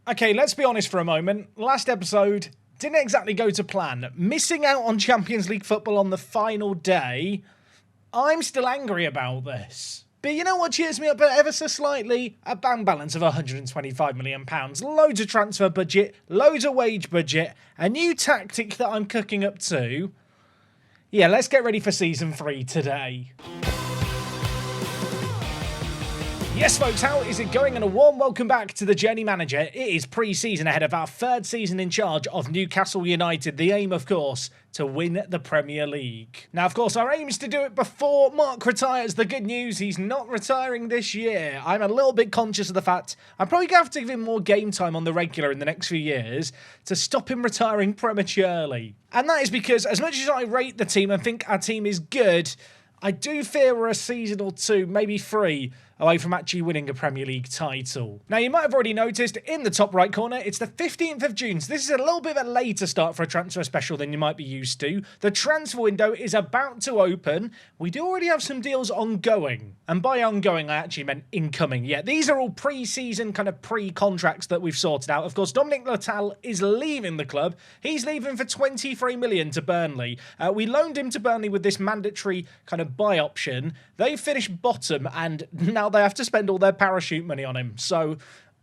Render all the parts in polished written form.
Okay, let's be honest for a moment. Last episode didn't exactly go to plan. Missing out on Champions League football on the final day. I'm still angry about this. But you know what cheers me up ever so slightly? A bank balance of £125 million, loads of transfer budget, loads of wage budget, a new tactic that I'm cooking up to. Yeah, let's get ready for Season 3 today. Yes, folks, how is it going? And a warm welcome back to the Journey Manager. It is pre-season ahead of our third season in charge of Newcastle United. The aim, of course, to win the Premier League. Now, of course, our aim is to do it before Mark retires. The good news, he's not retiring this year. I'm a little bit conscious of the fact I'm probably going to have to give him more game time on the regular in the next few years to stop him retiring prematurely. And that is because as much as I rate the team and think our team is good, I do fear we're a season or two, maybe three, away from actually winning a Premier League title. Now, you might have already noticed in the top right corner, it's the 15th of June, so this is a little bit of a later start for a transfer special than you might be used to. The transfer window is about to open. We do already have some deals ongoing. And by ongoing, I actually meant incoming. Yeah, these are all pre-season kind of pre-contracts that we've sorted out. Of course, Dominic Latal is leaving the club. He's leaving for £23 million to Burnley. We loaned him to Burnley with this mandatory kind of buy option. They finished bottom, and now they have to spend all their parachute money on him. So,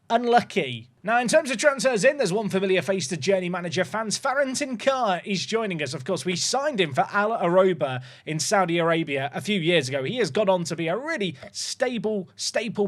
unlucky. Now, in terms of transfers in, there's one familiar face to Journey Manager fans. Farrington Carr is joining us. Of course, we signed him for Al Aroba in Saudi Arabia a few years ago. He has gone on to be a really staple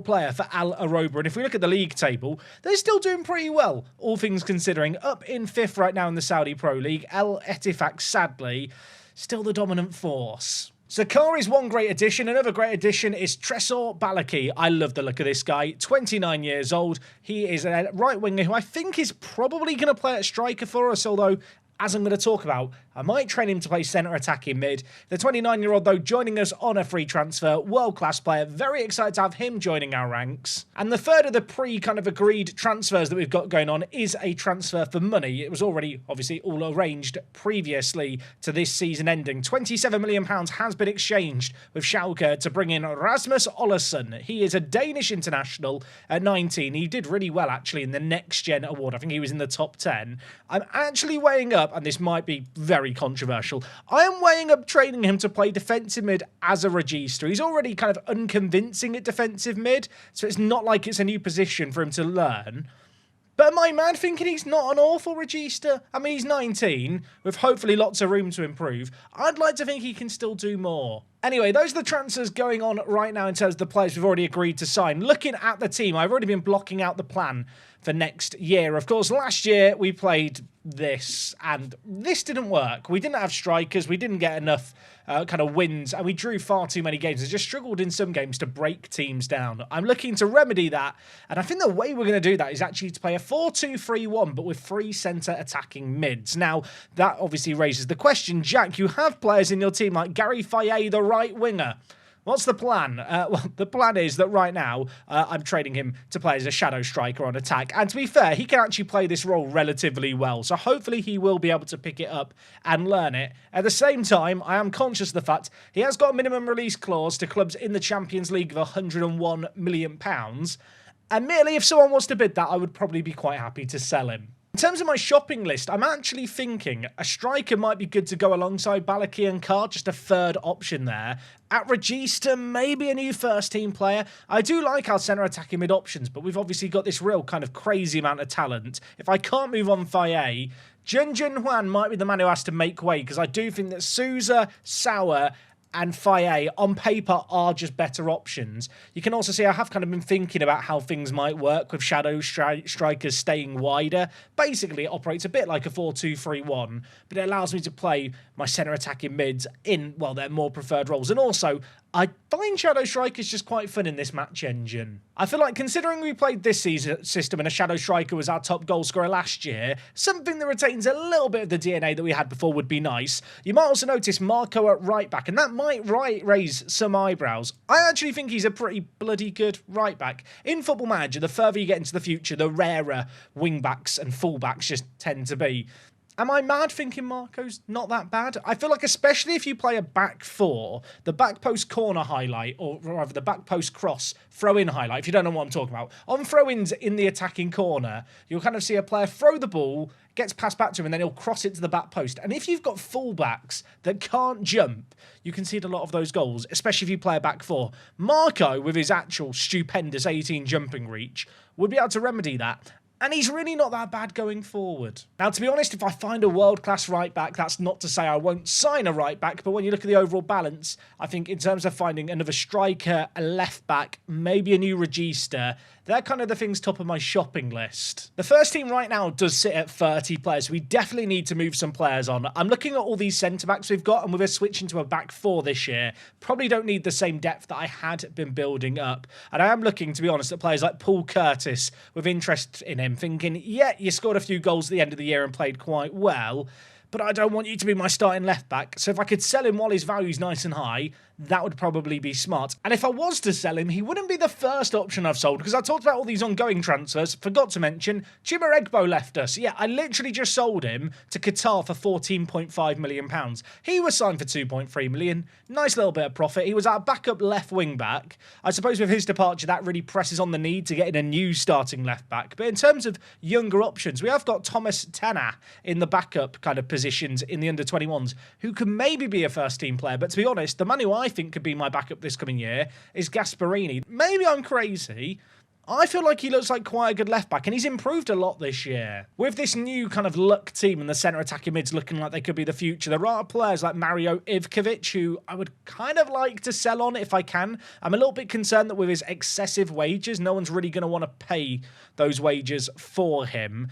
player for Al Aroba. And if we look at the league table, they're still doing pretty well, all things considering. Up in 5th right now in the Saudi Pro League. Al Ettifaq, sadly, still the dominant force. So Carr is one great addition. Another great addition is Tresor Balaki. I love the look of this guy. 29 years old. He is a right winger who I think is probably going to play at striker for us, although, as I'm going to talk about, I might train him to play centre attacking mid. The 29-year-old, though, joining us on a free transfer. World-class player. Very excited to have him joining our ranks. And the third of the pre-kind of agreed transfers that we've got going on is a transfer for money. It was already, obviously, all arranged previously to this season ending. £27 million has been exchanged with Schalke to bring in Rasmus Olesen. He is a Danish international at 19. He did really well, actually, in the Next Gen award. I think he was in the top 10. I'm actually weighing up, and this might be very controversial, I am weighing up training him to play defensive mid as a regista. He's already kind of unconvincing at defensive mid, so it's not like it's a new position for him to learn. But am I mad thinking he's not an awful regista? I mean, he's 19, with hopefully lots of room to improve. I'd like to think he can still do more. Anyway, those are the transfers going on right now in terms of the players we've already agreed to sign. Looking at the team, I've already been blocking out the plan for next year. Of course, last year we played this, and this didn't work. We didn't have strikers, we didn't get enough kind of wins, and we drew far too many games. We just struggled in some games to break teams down. I'm looking to remedy that, and I think the way we're going to do that is actually to play a 4-2-3-1, but with 3 centre attacking mids. Now, that obviously raises the question, Jack, you have players in your team like Gary Faye, the right winger. What's the plan? Well, the plan is that right now, I'm trading him to play as a shadow striker on attack. And to be fair, he can actually play this role relatively well. So hopefully he will be able to pick it up and learn it. At the same time, I am conscious of the fact he has got a minimum release clause to clubs in the Champions League of £101 million. And merely if someone wants to bid that, I would probably be quite happy to sell him. In terms of my shopping list, I'm actually thinking a striker might be good to go alongside Balaki and Carr, just a third option there. At Regista, maybe a new first-team player. I do like our centre attacking mid options, but we've obviously got this real kind of crazy amount of talent. If I can't move on Faye, Jun Hwan might be the man who has to make way, because I do think that Sousa, Sauer, and Faye on paper are just better options. You can also see I have kind of been thinking about how things might work with shadow strikers staying wider. Basically, it operates a bit like a 4-2-3-1, but it allows me to play my centre attacking mids in, well, their more preferred roles. And also, I find shadow strikers just quite fun in this match engine. I feel like considering we played this season system and a shadow striker was our top goal scorer last year, something that retains a little bit of the DNA that we had before would be nice. You might also notice Marco at right back, and that might raise some eyebrows. I actually think he's a pretty bloody good right back. In Football Manager, the further you get into the future, the rarer wing backs and full backs just tend to be. Am I mad thinking Marco's not that bad? I feel like especially if you play a back four, the back post corner highlight, or rather the back post cross throw-in highlight, if you don't know what I'm talking about, on throw-ins in the attacking corner, you'll kind of see a player throw the ball, gets passed back to him, and then he'll cross it to the back post. And if you've got fullbacks that can't jump, you concede a lot of those goals, especially if you play a back four. Marco, with his actual stupendous 18 jumping reach, would be able to remedy that. And he's really not that bad going forward. Now, to be honest, if I find a world-class right-back, that's not to say I won't sign a right-back, but when you look at the overall balance, I think in terms of finding another striker, a left-back, maybe a new regista, they're kind of the things top of my shopping list. The first team right now does sit at 30 players. We definitely need to move some players on. I'm looking at all these centre-backs we've got, and with us switching to a back four this year, probably don't need the same depth that I had been building up. And I am looking, to be honest, at players like Paul Curtis with interest in him, thinking, yeah, you scored a few goals at the end of the year and played quite well, but I don't want you to be my starting left back. So if I could sell him while his value's nice and high, that would probably be smart. And if I was to sell him, he wouldn't be the first option I've sold, because I talked about all these ongoing transfers. Forgot to mention, Chima Egbo left us. Yeah, I literally just sold him to Qatar for £14.5 million. He was signed for £2.3 million. Nice little bit of profit. He was our backup left wing back. I suppose with his departure, that really presses on the need to get in a new starting left back. But in terms of younger options, we have got Thomas Tanner in the backup kind of positions in the under-21s, who can maybe be a first-team player. But to be honest, the man who I think could be my backup this coming year is Gasparini. Maybe I'm crazy. I feel like he looks like quite a good left-back, and he's improved a lot this year. With this new kind of luck team and the centre attacking mids looking like they could be the future, there are players like Mario Ivkovic, who I would kind of like to sell on if I can. I'm a little bit concerned that with his excessive wages, no one's really going to want to pay those wages for him.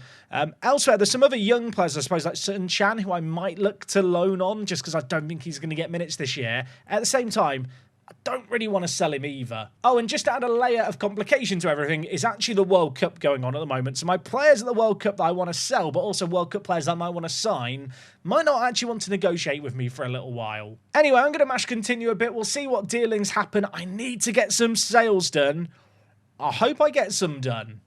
Elsewhere, there's some other young players, I suppose, like Sun Chan, who I might look to loan on, just because I don't think he's going to get minutes this year. At the same time, I don't really want to sell him either. Oh, and just to add a layer of complication to everything is actually the World Cup going on at the moment. So my players at the World Cup that I want to sell, but also World Cup players that I might want to sign, might not actually want to negotiate with me for a little while. Anyway, I'm going to mash continue a bit. We'll see what dealings happen. I need to get some sales done. I hope I get some done.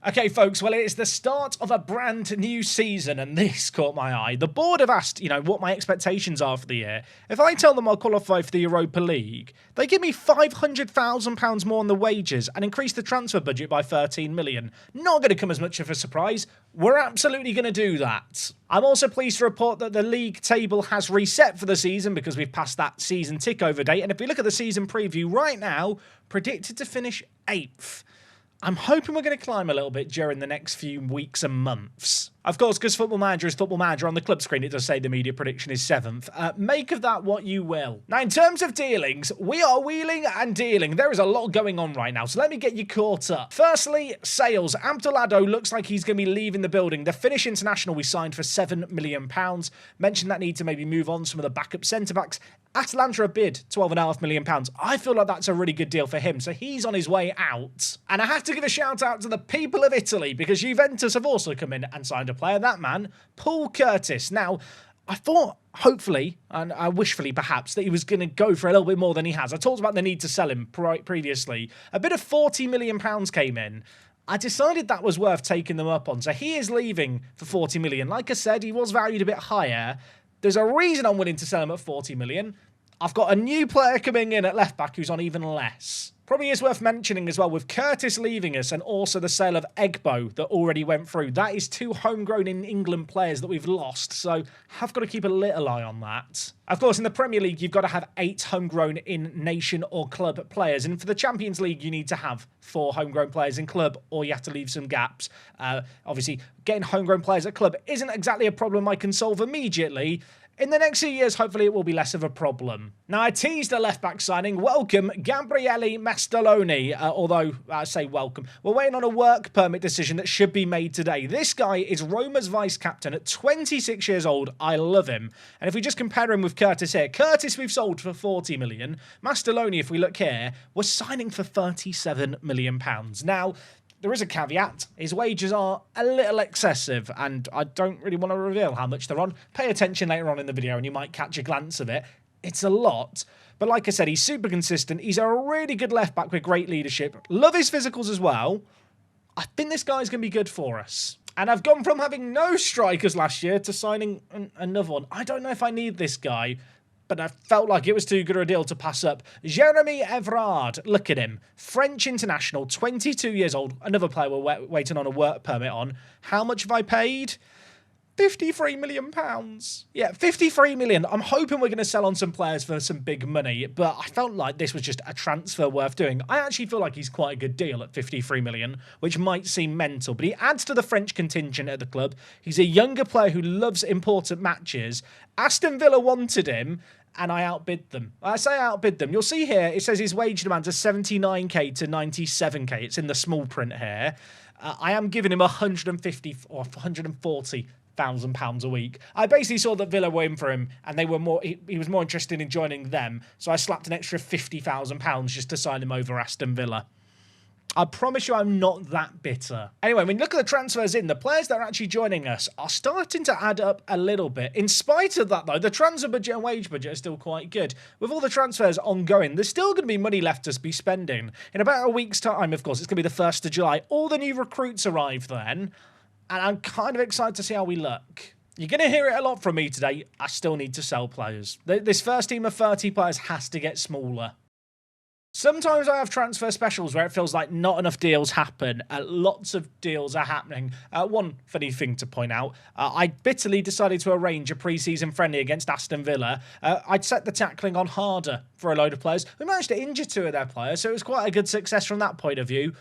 Okay, folks, well, it is the start of a brand new season, and this caught my eye. The board have asked, what my expectations are for the year. If I tell them I'll qualify for the Europa League, they give me £500,000 more on the wages and increase the transfer budget by 13 million. Not going to come as much of a surprise. We're absolutely going to do that. I'm also pleased to report that the league table has reset for the season because we've passed that season tick-over date, and if we look at the season preview right now, predicted to finish 8th. I'm hoping we're going to climb a little bit during the next few weeks and months. Of course, because Football Manager is Football Manager, on the club screen it does say the media prediction is 7th. Make of that what you will. Now, in terms of dealings, we are wheeling and dealing. There is a lot going on right now, so let me get you caught up. Firstly, sales. Abdoulado looks like he's going to be leaving the building. The Finnish international we signed for £7 million. Mentioned that need to maybe move on some of the backup centre-backs. Atalanta bid £12.5 million. I feel like that's a really good deal for him, so he's on his way out. And I have to give a shout out to the people of Italy, because Juventus have also come in and signed a player. That man, Paul Curtis. Now, I thought, hopefully, and wishfully perhaps, that he was going to go for a little bit more than he has. I talked about the need to sell him previously. A bit of £40 million came in. I decided that was worth taking them up on. So he is leaving for 40 million. Like I said, he was valued a bit higher. There's a reason I'm willing to sell him at 40 million. I've got a new player coming in at left back who's on even less. Probably is worth mentioning as well, with Curtis leaving us and also the sale of Egbo that already went through. That is 2 homegrown in England players that we've lost, so have got to keep a little eye on that. Of course, in the Premier League, you've got to have 8 homegrown in nation or club players, and for the Champions League, you need to have 4 homegrown players in club, or you have to leave some gaps. Obviously, getting homegrown players at club isn't exactly a problem I can solve immediately. In the next few years, hopefully it will be less of a problem. Now, I teased a left-back signing. Welcome, Gabriele Mastaloni. Although, I say welcome. We're waiting on a work permit decision that should be made today. This guy is Roma's vice-captain at 26 years old. I love him. And if we just compare him with Curtis here, Curtis we've sold for 40 million. Mastaloni, if we look here, we're signing for 37 million pounds. Now, there is a caveat. His wages are a little excessive, and I don't really want to reveal how much they're on. Pay attention later on in the video, and you might catch a glance of it. It's a lot. But like I said, he's super consistent. He's a really good left-back with great leadership. Love his physicals as well. I think this guy's going to be good for us. And I've gone from having no strikers last year to signing another one. I don't know if I need this guy, but I felt like it was too good a deal to pass up. Jeremy Evrard, look at him. French international, 22 years old. Another player we're waiting on a work permit on. How much have I paid? £53 million. Yeah, 53 million. I'm hoping we're going to sell on some players for some big money, but I felt like this was just a transfer worth doing. I actually feel like he's quite a good deal at 53 million, which might seem mental, but he adds to the French contingent at the club. He's a younger player who loves important matches. Aston Villa wanted him, and I outbid them. I say I outbid them. You'll see here, it says his wage demands are 79k to 97k. It's in the small print here. I am giving him 150 or 140 £1,000 a week. I basically saw that Villa were in for him, and they were more. He was more interested in joining them, so I slapped an extra £50,000 just to sign him over Aston Villa. I promise you I'm not that bitter. Anyway, when you look at the transfers in, the players that are actually joining us are starting to add up a little bit. In spite of that, though, the transfer budget and wage budget are still quite good. With all the transfers ongoing, there's still going to be money left to be spending. In about a week's time, of course, it's going to be the 1st of July. All the new recruits arrive then, and I'm kind of excited to see how we look. You're going to hear it a lot from me today. I still need to sell players. This first team of 30 players has to get smaller. Sometimes I have transfer specials where it feels like not enough deals happen. Lots of deals are happening. One funny thing to point out, I bitterly decided to arrange a pre-season friendly against Aston Villa. I'd set the tackling on harder for a load of players. We managed to injure 2 of their players, so it was quite a good success from that point of view.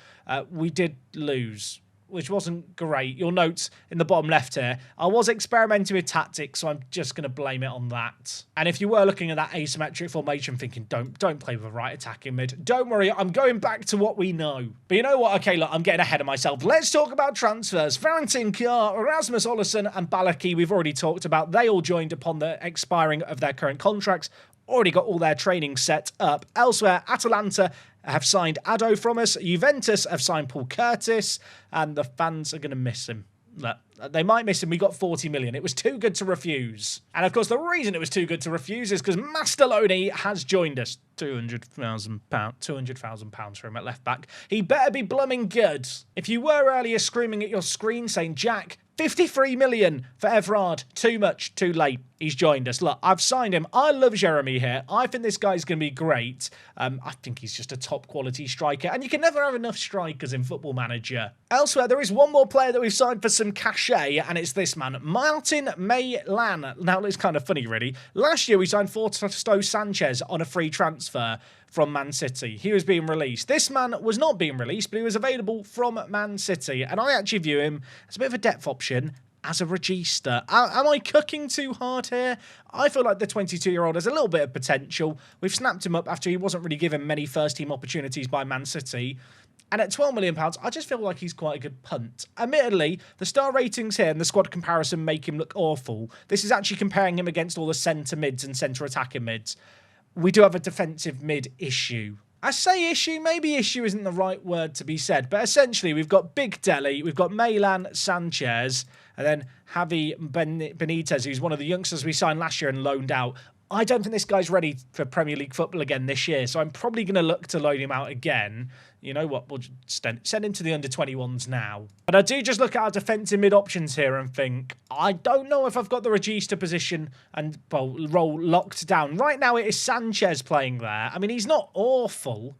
We did lose, which wasn't great. You'll note in the bottom left here, I was experimenting with tactics, so I'm just going to blame it on that. And if you were looking at that asymmetric formation thinking, don't play with a right attacking mid, don't worry, I'm going back to what we know. But you know what? Okay, look, I'm getting ahead of myself. Let's talk about transfers. Farrington, Kiar, Erasmus Ollison and Balaki, we've already talked about. They all joined upon the expiring of their current contracts. Already got all their training set up. Elsewhere, Atalanta have signed Addo from us. Juventus have signed Paul Curtis, and the fans are going to miss him. Look, they might miss him. We got 40 million. It was too good to refuse. And of course, the reason it was too good to refuse is because Mastaloni has joined us. £200,000 for him at left back. He better be blooming good. If you were earlier screaming at your screen saying, Jack, 53 million for Evrard. Too much, too late. He's joined us. Look, I've signed him. I love Jeremy here. I think this guy's going to be great. I think he's just a top quality striker. And you can never have enough strikers in Football Manager. Elsewhere, there is one more player that we've signed for some cachet, and it's this man, Martin Maylan. Now, it's kind of funny, really. Last year, we signed Forsto Sanchez on a free transfer from Man City. He was being released. This man was not being released, but he was available from Man City. And I actually view him as a bit of a depth option as a regista. Am I cooking too hard here? I feel like the 22-year-old has a little bit of potential. We've snapped him up after he wasn't really given many first-team opportunities by Man City. And at £12 million, I just feel like he's quite a good punt. Admittedly, the star ratings here and the squad comparison make him look awful. This is actually comparing him against all the centre mids and centre attacking mids. We do have a defensive mid issue. I say issue, maybe issue isn't the right word to be said, but essentially we've got Big Deli, we've got Maylan Sanchez, and then Javi Benitez, who's one of the youngsters we signed last year and loaned out. I don't think this guy's ready for Premier League football again this year, so I'm probably going to look to loan him out again. You know what, we'll just send him to the under-21s now. But I do just look at our defensive mid options here and think, I don't know if I've got the regista position and role locked down. Right now it is Sanchez playing there. I mean, he's not awful.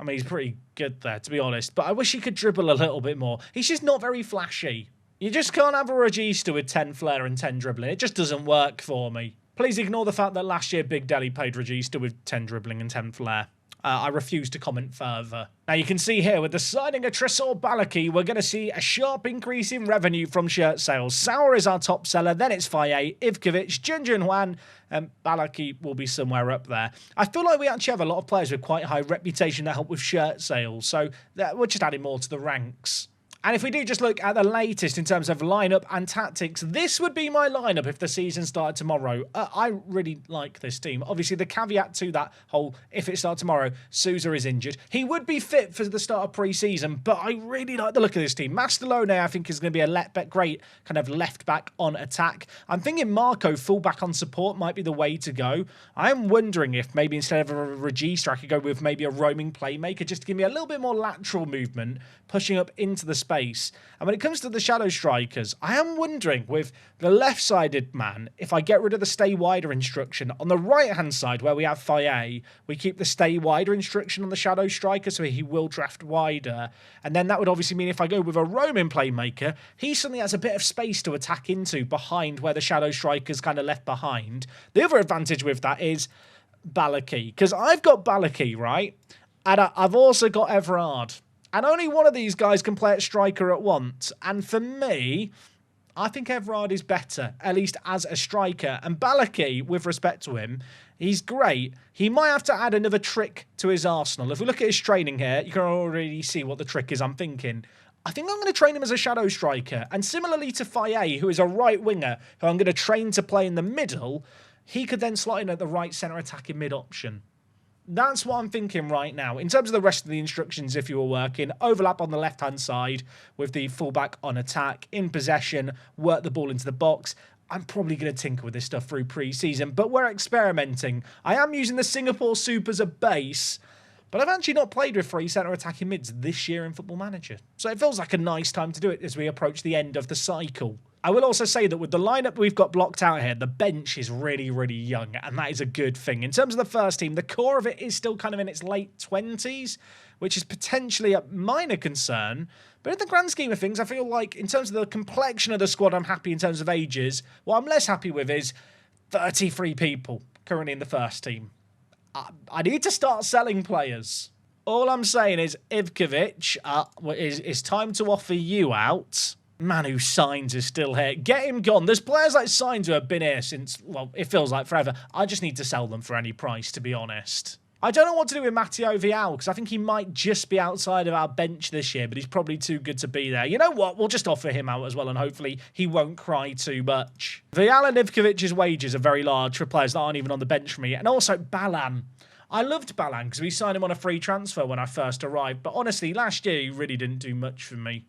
I mean, he's pretty good there, to be honest. But I wish he could dribble a little bit more. He's just not very flashy. You just can't have a regista with 10 flair and 10 dribbling. It just doesn't work for me. Please ignore the fact that last year Big Deli played regista with 10 dribbling and 10 flair. I refuse to comment further. Now you can see here with the signing of Tresor Balaki, we're going to see a sharp increase in revenue from shirt sales. Sauer is our top seller, then it's Faye, Ivkovic, Junjun Hwan, and Balaki will be somewhere up there. I feel like we actually have a lot of players with quite high reputation that help with shirt sales, so we're just adding more to the ranks. And if we do just look at the latest in terms of lineup and tactics, this would be my lineup if the season started tomorrow. I really like this team. Obviously, the caveat to that whole, if it started tomorrow, Sousa is injured. He would be fit for the start of pre-season, but I really like the look of this team. Mastalone, I think, is going to be a great kind of left back on attack. I'm thinking Marco, full back on support, might be the way to go. I'm wondering if maybe instead of a regista, I could go with maybe a roaming playmaker just to give me a little bit more lateral movement, pushing up into the space space. And when it comes to the shadow strikers, I am wondering with the left-sided man, if I get rid of the stay wider instruction, on the right-hand side where we have Faye, we keep the stay wider instruction on the shadow striker, so he will draft wider. And then that would obviously mean if I go with a roaming playmaker, he suddenly has a bit of space to attack into behind where the shadow striker's kind of left behind. The other advantage with that is Balaki, because I've got Balaki, right? And I've also got Everard. And only one of these guys can play at striker at once. And for me, I think Everard is better, at least as a striker. And Balaki, with respect to him, he's great. He might have to add another trick to his arsenal. If we look at his training here, you can already see what the trick is I'm thinking. I think I'm going to train him as a shadow striker. And similarly to Faye, who is a right winger, who I'm going to train to play in the middle, he could then slot in at the right centre attacking mid option. That's what I'm thinking right now. In terms of the rest of the instructions, if you were working, overlap on the left-hand side with the fullback on attack, in possession, work the ball into the box. I'm probably going to tinker with this stuff through pre-season, but we're experimenting. I am using the Singapore Super as a base, but I've actually not played with 3 centre attacking mids this year in Football Manager. So it feels like a nice time to do it as we approach the end of the cycle. I will also say that with the lineup we've got blocked out here, the bench is really, really young, and that is a good thing. In terms of the first team, the core of it is still kind of in its late 20s, which is potentially a minor concern. But in the grand scheme of things, I feel like in terms of the complexion of the squad, I'm happy in terms of ages. What I'm less happy with is 33 people currently in the first team. I need to start selling players. All I'm saying is, Ivkovic, it's time to offer you out. Man who signs is still here. Get him gone. There's players like Signs who have been here since, well, it feels like forever. I just need to sell them for any price, to be honest. I don't know what to do with Matteo Vial, because I think he might just be outside of our bench this year, but he's probably too good to be there. You know what? We'll just offer him out as well, and hopefully he won't cry too much. Vial and Ivkovic's wages are very large for players that aren't even on the bench for me. And also Balan. I loved Balan because we signed him on a free transfer when I first arrived, but honestly, last year he really didn't do much for me.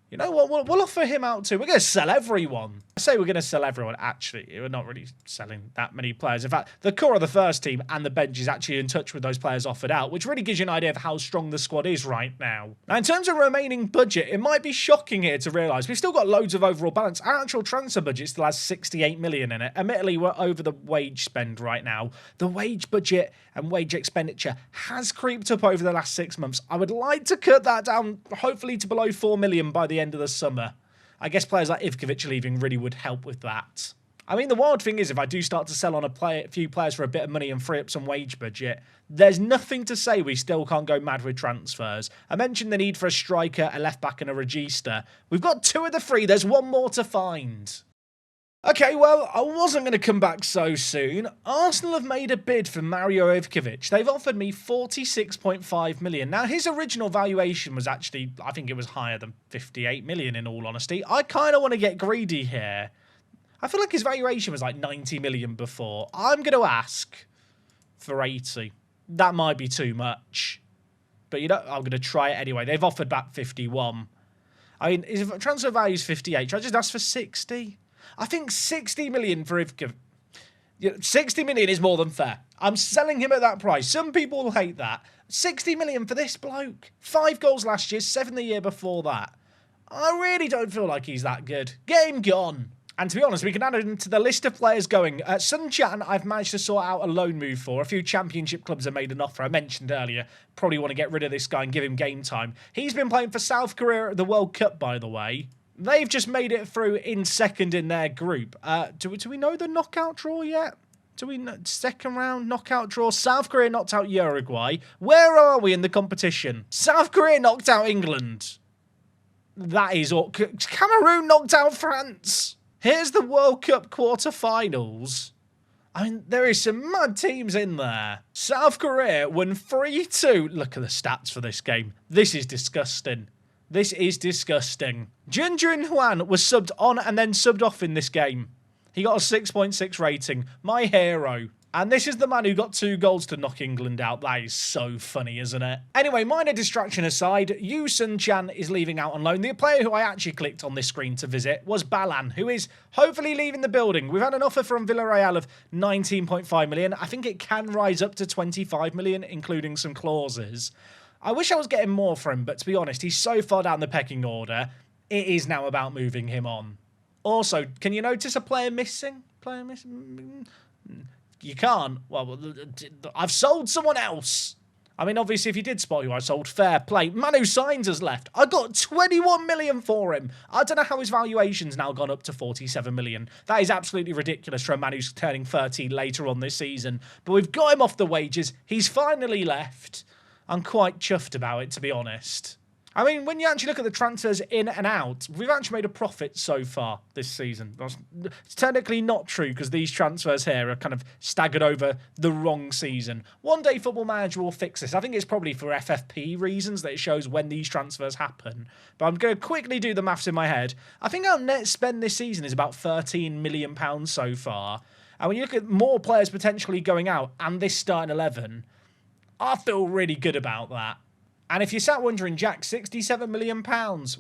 You know what? We'll offer him out too. We're going to sell everyone. I say we're going to sell everyone. Actually, we're not really selling that many players. In fact, the core of the first team and the bench is actually in touch with those players offered out, which really gives you an idea of how strong the squad is right now. Now, in terms of remaining budget, it might be shocking here to realise we've still got loads of overall balance. Our actual transfer budget still has 68 million in it. Admittedly, we're over the wage spend right now. The wage budget and wage expenditure has creeped up over the last 6 months. I would like to cut that down, hopefully to below 4 million by the end of the summer. I guess players like Ivkovic leaving really would help with that. I mean, the wild thing is if I do start to sell on a few players for a bit of money and free up some wage budget, there's nothing to say we still can't go mad with transfers. I mentioned the need for a striker, a left-back and a regista. We've got 2 of the 3. There's 1 more to find. Okay, well, I wasn't going to come back so soon. Arsenal have made a bid for Mario Ivkovic. They've offered me 46.5 million. Now, his original valuation was actually, I think it was higher than 58 million in all honesty. I kind of want to get greedy here. I feel like his valuation was like 90 million before. I'm going to ask for 80. That might be too much. But, you know, I'm going to try it anyway. They've offered back 51. I mean, if transfer value is 58, should I just ask for 60? I think 60 million for Ivkovic. 60 million is more than fair. I'm selling him at that price. Some people will hate that. 60 million for this bloke. 5 goals last year, 7 the year before that. I really don't feel like he's that good. Get him gone. And to be honest, we can add him to the list of players going. Sun Chan, I've managed to sort out a loan move for. A few championship clubs have made an offer. I mentioned earlier. Probably want to get rid of this guy and give him game time. He's been playing for South Korea at the World Cup, by the way. They've just made it through in second in their group. Do we know the knockout draw yet? Do we know? Second round knockout draw? South Korea knocked out Uruguay. Where are we in the competition? South Korea knocked out England. That is all. Cameroon knocked out France. Here's the World Cup quarterfinals. I mean, there is some mad teams in there. South Korea won 3-2. Look at the stats for this game. This is disgusting. This is disgusting. Jun Jun Huan was subbed on and then subbed off in this game. He got a 6.6 rating. My hero. And this is the man who got 2 goals to knock England out. That is so funny, isn't it? Anyway, minor distraction aside, Yu Sun Chan is leaving out on loan. The player who I actually clicked on this screen to visit was Balan, who is hopefully leaving the building. We've had an offer from Villarreal of 19.5 million. I think it can rise up to 25 million, including some clauses. I wish I was getting more for him, but to be honest, he's so far down the pecking order, it is now about moving him on. Also, can you notice a player missing? Player missing? You can't. Well, I've sold someone else. I mean, obviously, if you did spot who I sold, fair play. Manu Signs has left. I got 21 million for him. I don't know how his valuation's now gone up to 47 million. That is absolutely ridiculous for a man who's turning 30 later on this season. But we've got him off the wages. He's finally left. I'm quite chuffed about it, to be honest. I mean, when you actually look at the transfers in and out, we've actually made a profit so far this season. It's technically not true because these transfers here are kind of staggered over the wrong season. One day Football Manager will fix this. I think it's probably for FFP reasons that it shows when these transfers happen. But I'm going to quickly do the maths in my head. I think our net spend this season is about £13 million so far. And when you look at more players potentially going out and this starting 11, I feel really good about that. And if you sat wondering, Jack, £67 million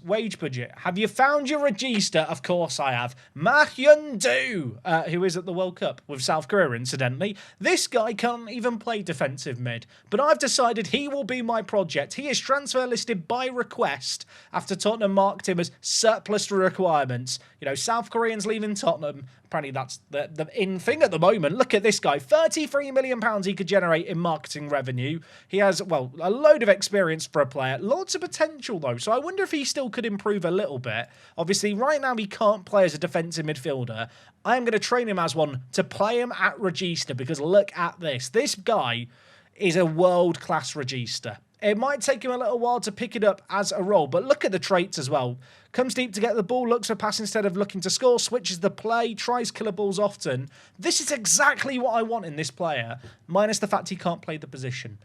wage budget. Have you found your register? Of course I have. Ma Hyun-doo, who is at the World Cup with South Korea, incidentally. This guy can't even play defensive mid. But I've decided he will be my project. He is transfer listed by request after Tottenham marked him as surplus to requirements. You know, South Koreans leaving Tottenham. Apparently that's the in thing at the moment. Look at this guy. £33 million he could generate in marketing revenue. He has, well, a load of experience for a player. Lots of potential, though. So I wonder if he still could improve a little bit. Obviously, right now he can't play as a defensive midfielder. I am going to train him as one to play him at Regista because look at this. This guy is a world-class Regista. It might take him a little while to pick it up as a role, but look at the traits as well. Comes deep to get the ball, looks for pass instead of looking to score, switches the play, tries killer balls often. This is exactly what I want in this player, minus the fact he can't play the position.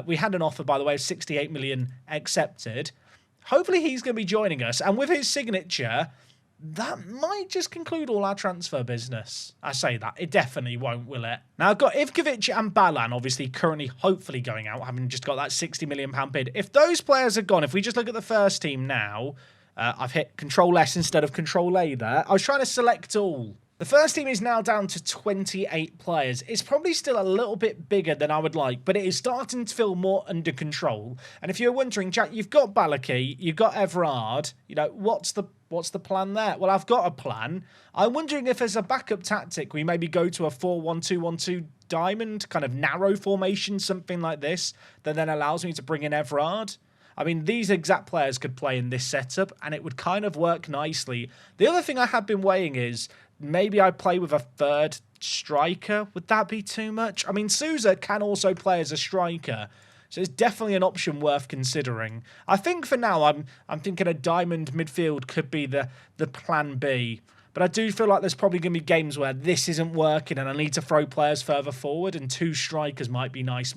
We had an offer, by the way, of 68 million accepted. Hopefully he's going to be joining us, and with his signature, that might just conclude all our transfer business. I say that. It definitely won't, will it? Now, I've got Ivkovic and Balan, obviously, currently, hopefully going out, having just got that £60 million bid. If those players are gone, if we just look at the first team now, I've hit Control S instead of Control A there. I was trying to select all. The first team is now down to 28 players. It's probably still a little bit bigger than I would like, but it is starting to feel more under control. And if you're wondering, Jack, you've got Balaki, you've got Everard. You know, what's the plan there? Well, I've got a plan. I'm wondering if as a backup tactic, we maybe go to a 4-1-2-1-2 diamond, kind of narrow formation, something like this, that then allows me to bring in Everard. I mean, these exact players could play in this setup, and it would kind of work nicely. The other thing I have been weighing is maybe I play with a third striker. Would that be too much? I mean, Sousa can also play as a striker, so it's definitely an option worth considering. I think for now, I'm thinking a diamond midfield could be the plan B. But I do feel like there's probably going to be games where this isn't working and I need to throw players further forward, and 2 strikers might be nice.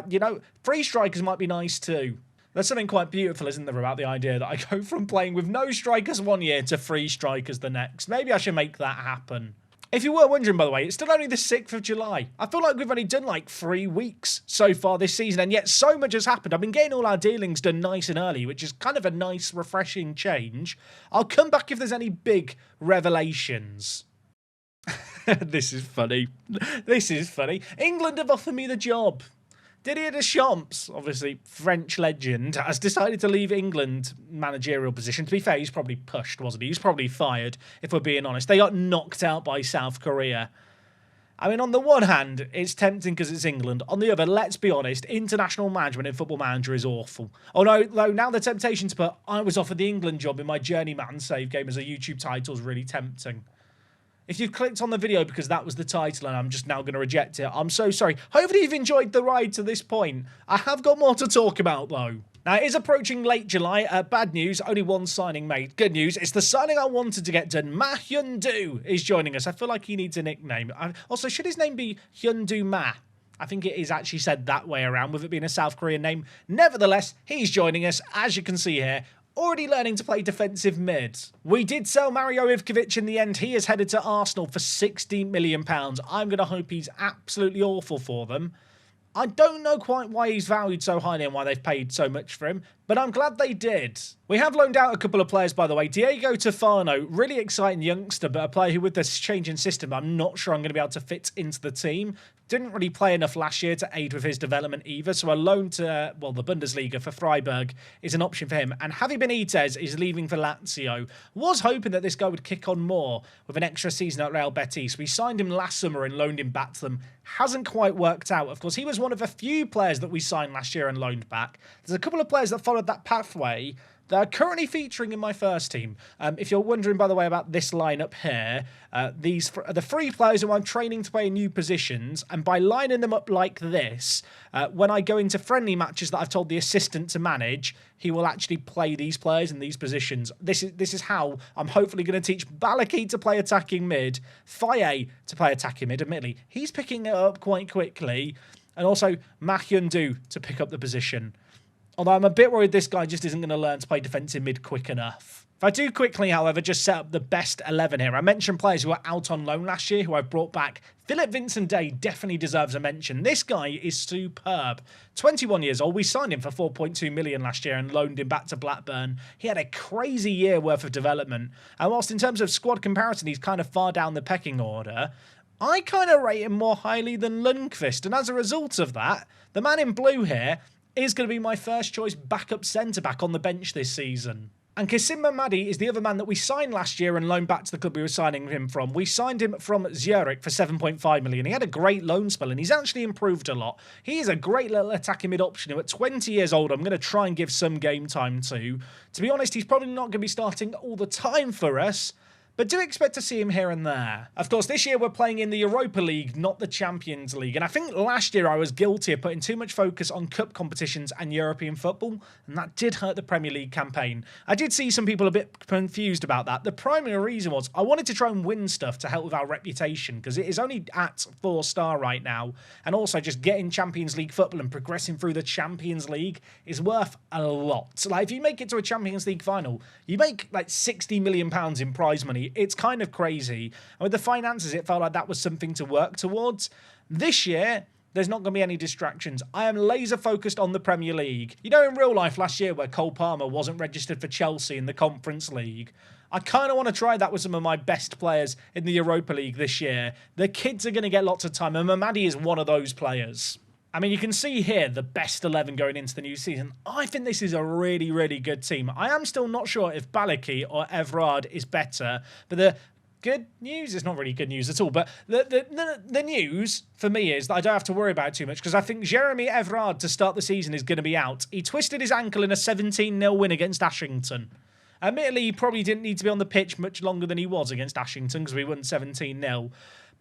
You know, 3 strikers might be nice too. There's something quite beautiful, isn't there, about the idea that I go from playing with no strikers one year to 3 strikers the next. Maybe I should make that happen. If you were wondering, by the way, it's still only the 6th of July. I feel like we've only done like 3 weeks so far this season, and yet so much has happened. I've been getting all our dealings done nice and early, which is kind of a nice, refreshing change. I'll come back if there's any big revelations. This is funny. This is funny. England have offered me the job. Didier Deschamps, obviously French legend, has decided to leave England managerial position. To be fair, he's probably pushed, wasn't he? He's probably fired, if we're being honest. They got knocked out by South Korea. I mean, on the one hand, it's tempting because it's England. On the other, let's be honest, international management in Football Manager is awful. Although now the temptation to put I was offered the England job in my journeyman save game as a YouTube title is really tempting. If you've clicked on the video because that was the title and I'm just now going to reject it, I'm so sorry. Hopefully you've enjoyed the ride to this point. I have got more to talk about though. Now, it is approaching late July. Bad news, only one signing made. Good news, it's the signing I wanted to get done. Ma Hyun-doo is joining us. I feel like he needs a nickname. Also, should his name be Hyun-doo Ma? I think it is actually said that way around, with it being a South Korean name. Nevertheless, he's joining us, as you can see here. Already learning to play defensive mid. We did sell Mario Ivkovic in the end. He is headed to Arsenal for £60 million. I'm going to hope he's absolutely awful for them. I don't know quite why he's valued so highly and why they've paid so much for him, but I'm glad they did. We have loaned out a couple of players, by the way. Diego Tofano, really exciting youngster, but a player who, with this change in system, I'm not sure I'm going to be able to fit into the team. Didn't really play enough last year to aid with his development either, so a loan to, well, the Bundesliga for Freiburg is an option for him. And Javi Benitez is leaving for Lazio. Was hoping that this guy would kick on more with an extra season at Real Betis. We signed him last summer and loaned him back to them. Hasn't quite worked out. Of course, he was one of a few players that we signed last year and loaned back. There's a couple of players that followed that pathway that are currently featuring in my first team. If you're wondering, by the way, about this lineup here, these are the 3 players who I'm training to play in new positions, and by lining them up like this, when I go into friendly matches that I've told the assistant to manage, he will actually play these players in these positions. This is how I'm hopefully going to teach Balaki to play attacking mid, Faye to play attacking mid. Admittedly, he's picking it up quite quickly, and also Ma Hyun-doo to pick up the position. Although I'm a bit worried this guy just isn't going to learn to play defensive mid quick enough. If I do quickly, however, just set up the best 11 here. I mentioned players who were out on loan last year who I brought back. Philip Vincent-Day definitely deserves a mention. This guy is superb. 21 years old. We signed him for 4.2 million last year and loaned him back to Blackburn. He had a crazy year worth of development. And whilst in terms of squad comparison, he's kind of far down the pecking order, I kind of rate him more highly than Lundqvist. And as a result of that, the man in blue here is going to be my first choice backup centre-back on the bench this season. And Kassim Mamadi is the other man that we signed last year and loaned back to the club we were signing him from. We signed him from Zurich for 7.5 million. He had a great loan spell and he's actually improved a lot. He is a great little attacking mid option who at 20 years old I'm going to try and give some game time to. To be honest, he's probably not going to be starting all the time for us, but do expect to see him here and there. Of course, this year we're playing in the Europa League, not the Champions League. And I think last year I was guilty of putting too much focus on cup competitions and European football, and that did hurt the Premier League campaign. I did see some people a bit confused about that. The primary reason was I wanted to try and win stuff to help with our reputation, because it is only at 4-star right now. And also just getting Champions League football and progressing through the Champions League is worth a lot. Like, if you make it to a Champions League final, you make like £60 million in prize money. It's kind of crazy. And with the finances, it felt like that was something to work towards. This year, there's not going to be any distractions. I am laser focused on the Premier League. You know, in real life last year where Cole Palmer wasn't registered for Chelsea in the Conference League, I kind of want to try that with some of my best players in the Europa League this year. The kids are going to get lots of time, and Mamadi is one of those players. I mean, you can see here the best 11 going into the new season. I think this is a really, really good team. I am still not sure if Balaki or Everard is better, but the good news, it's not really good news at all, but the news for me is that I don't have to worry about it too much, because I think Jeremy Everard to start the season is going to be out. He twisted his ankle in a 17-0 win against Ashington. Admittedly, he probably didn't need to be on the pitch much longer than he was against Ashington because we won 17-0.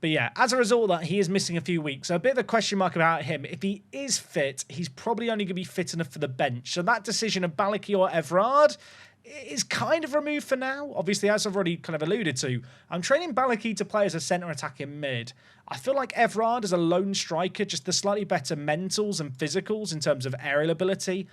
But yeah, as a result of that, he is missing a few weeks. So a bit of a question mark about him. If he is fit, he's probably only going to be fit enough for the bench. So that decision of Balaki or Everard is kind of removed for now. Obviously, as I've already kind of alluded to, I'm training Balaki to play as a centre attacking mid. I feel like Everard as a lone striker, just the slightly better mentals and physicals in terms of aerial ability,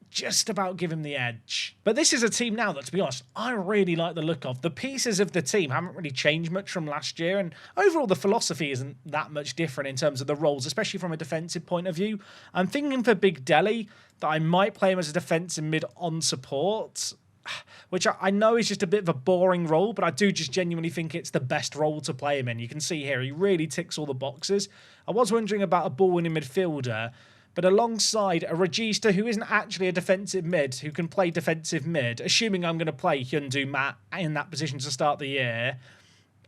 just about give him the edge. But this is a team now that, to be honest, I really like the look of. The pieces of the team haven't really changed much from last year, and overall the philosophy isn't that much different in terms of the roles, especially from a defensive point of view. I'm thinking for Big Deli that I might play him as a defensive mid on support, which I know is just a bit of a boring role, but I do just genuinely think it's the best role to play him in. You can see here, he really ticks all the boxes. I was wondering about a ball-winning midfielder, but alongside a Regista who isn't actually a defensive mid, who can play defensive mid, assuming I'm going to play Hyun-doo Matt in that position to start the year,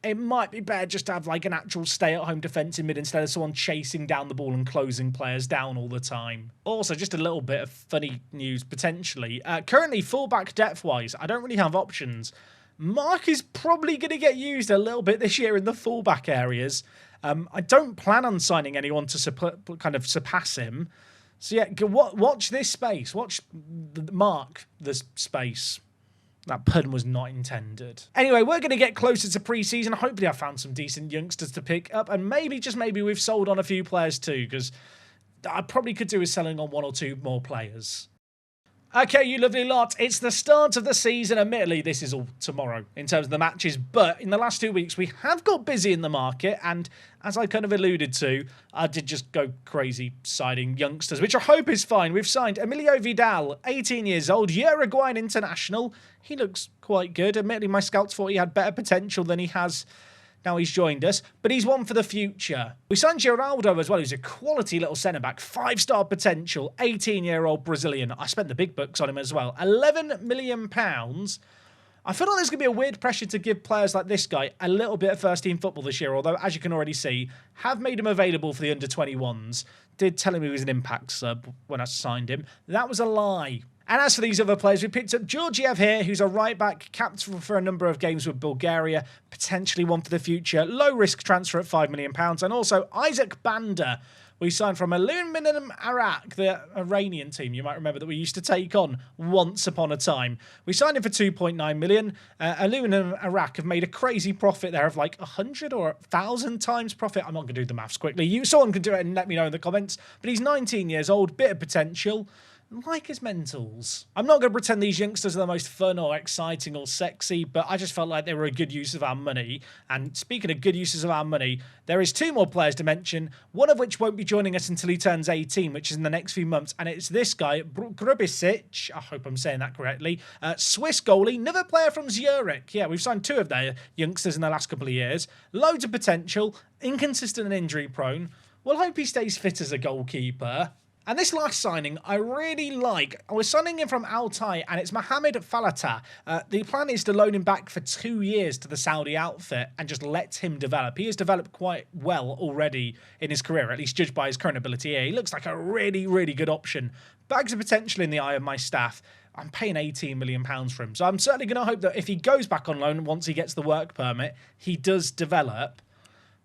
it might be better just to have like an actual stay-at-home defensive mid instead of someone chasing down the ball and closing players down all the time. Also, just a little bit of funny news, potentially. Currently, fullback depth-wise, I don't really have options. Mark is probably going to get used a little bit this year in the fullback areas. I don't plan on signing anyone to kind of surpass him. So yeah, watch this space. Watch the space. That pun was not intended. Anyway, we're going to get closer to pre-season. Hopefully I found some decent youngsters to pick up. And maybe, just maybe, we've sold on a few players too, because I probably could do with selling on one or two more players. Okay, you lovely lot, it's the start of the season. Admittedly, this is all tomorrow in terms of the matches, but in the last 2 weeks, we have got busy in the market, and as I kind of alluded to, I did just go crazy signing youngsters, which I hope is fine. We've signed Emilio Vidal, 18 years old, Uruguayan international. He looks quite good. Admittedly, my scouts thought he had better potential than he has. now he's joined us, but he's one for the future. We signed Geraldo as well, who's a quality little centre-back, 5-star potential, 18-year-old Brazilian. I spent the big bucks on him as well. £11 million. I feel like there's going to be a weird pressure to give players like this guy a little bit of first-team football this year, although, as you can already see, have made him available for the under-21s. Did tell him he was an impact sub when I signed him. That was a lie. And as for these other players, we picked up Georgiev here, who's a right-back, capped for a number of games with Bulgaria, potentially one for the future, low-risk transfer at £5 million, and also Isaac Banda, we signed from Aluminum Arak, the Iranian team you might remember that we used to take on once upon a time. We signed him for 2.9 million. Aluminum Arak have made a crazy profit there of like 100 or 1,000 times profit. I'm not going to do the maths quickly. Someone can do it and let me know in the comments. But he's 19 years old, bit of potential. Like his mentals. I'm not going to pretend these youngsters are the most fun or exciting or sexy, but I just felt like they were a good use of our money. And speaking of good uses of our money, there is 2 more players to mention, one of which won't be joining us until he turns 18, which is in the next few months, and it's this guy, Grubisic. I hope I'm saying that correctly. Swiss goalie, another player from Zurich. Yeah, we've signed 2 of their youngsters in the last couple of years. Loads of potential, inconsistent and injury prone. We'll hope he stays fit as a goalkeeper. And this last signing, I really like. I was signing him from Altai, and it's Mohamed Falata. The plan is to loan him back for 2 years to the Saudi outfit and just let him develop. He has developed quite well already in his career, at least judged by his current ability here. He looks like a really, really good option. Bags of potential in the eye of my staff. I'm paying £18 million for him. So I'm certainly going to hope that if he goes back on loan once he gets the work permit, he does develop.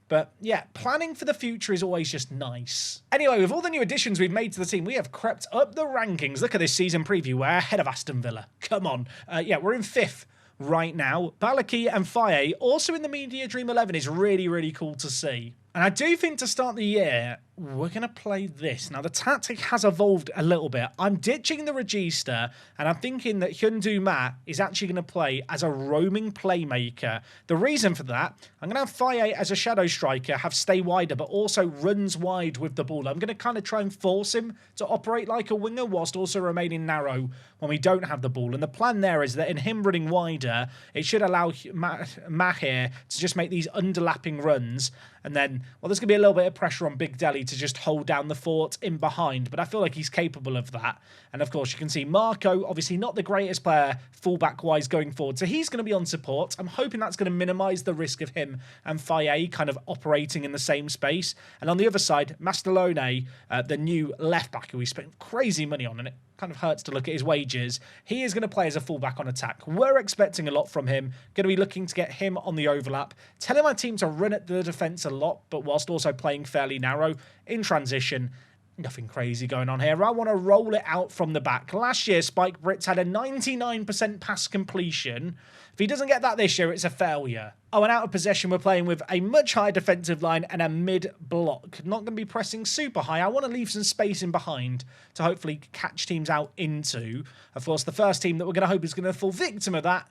But yeah, planning for the future is always just nice. Anyway, with all the new additions we've made to the team, we have crept up the rankings. Look at this season preview. We're ahead of Aston Villa. Come on. Yeah, we're in 5th right now. Balaki and Faye also in the Media Dream 11 is really, really cool to see. And I do think to start the year, we're going to play this. Now, the tactic has evolved a little bit. I'm ditching the Regista, and I'm thinking that Hyundu Ma is actually going to play as a roaming playmaker. The reason for that, I'm going to have Faye as a shadow striker, have stay wider, but also runs wide with the ball. I'm going to kind of try and force him to operate like a winger whilst also remaining narrow when we don't have the ball. And the plan there is that in him running wider, it should allow Ma here to just make these underlapping runs. And then, well, there's going to be a little bit of pressure on Big Deli to just hold down the fort in behind. But I feel like he's capable of that. And of course, you can see Marco, obviously not the greatest player fullback-wise going forward. So he's going to be on support. I'm hoping that's going to minimise the risk of him and Faye kind of operating in the same space. And on the other side, Mastalone, the new left-back who we spent crazy money on, and it kind of hurts to look at his wages. He is going to play as a fullback on attack. We're expecting a lot from him. Going to be looking to get him on the overlap. Telling my team to run at the defence a lot, but whilst also playing fairly narrow in transition. Nothing crazy going on here. I want to roll it out from the back. Last year, Spike Brits had a 99% pass completion. If he doesn't get that this year, it's a failure. Oh, and out of possession, we're playing with a much higher defensive line and a mid-block. Not going to be pressing super high. I want to leave some space in behind to hopefully catch teams out into. Of course, the first team that we're going to hope is going to fall victim of that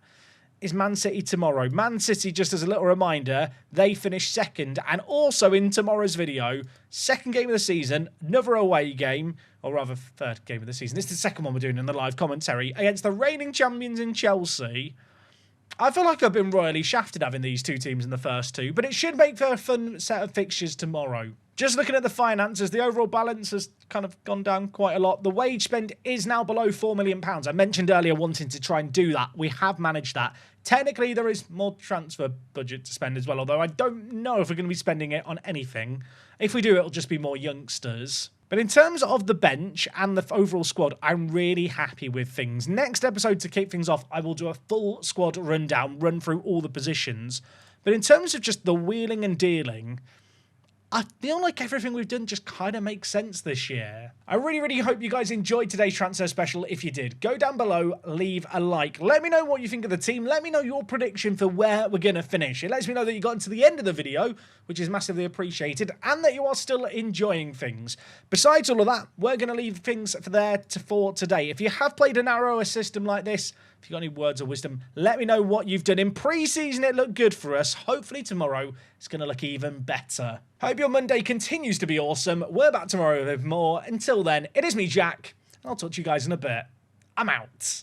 is Man City tomorrow. Man City, just as a little reminder, they finished 2nd, and also in tomorrow's video, 2nd game of the season, another away game, or rather 3rd game of the season. This is the 2nd one we're doing in the live commentary, against the reigning champions in Chelsea. I feel like I've been royally shafted having these 2 teams in the first 2, but it should make for a fun set of fixtures tomorrow. Just looking at the finances, the overall balance has kind of gone down quite a lot. The wage spend is now below £4 million. I mentioned earlier wanting to try and do that. We have managed that. Technically, there is more transfer budget to spend as well, although I don't know if we're going to be spending it on anything. If we do, it'll just be more youngsters. But in terms of the bench and the overall squad, I'm really happy with things. Next episode, to kick things off, I will do a full squad rundown, run through all the positions. But in terms of just the wheeling and dealing, I feel like everything we've done just kind of makes sense this year. I really, really hope you guys enjoyed today's transfer special. If you did, go down below, leave a like. Let me know what you think of the team. Let me know your prediction for where we're going to finish. It lets me know that you got into the end of the video, which is massively appreciated, and that you are still enjoying things. Besides all of that, we're going to leave things for today. If you have played a narrower system like this, if you've got any words of wisdom, let me know what you've done. In pre-season, it looked good for us. Hopefully tomorrow, it's going to look even better. Hope your Monday continues to be awesome. We're back tomorrow with more. Until then, it is me, Jack, and I'll talk to you guys in a bit. I'm out.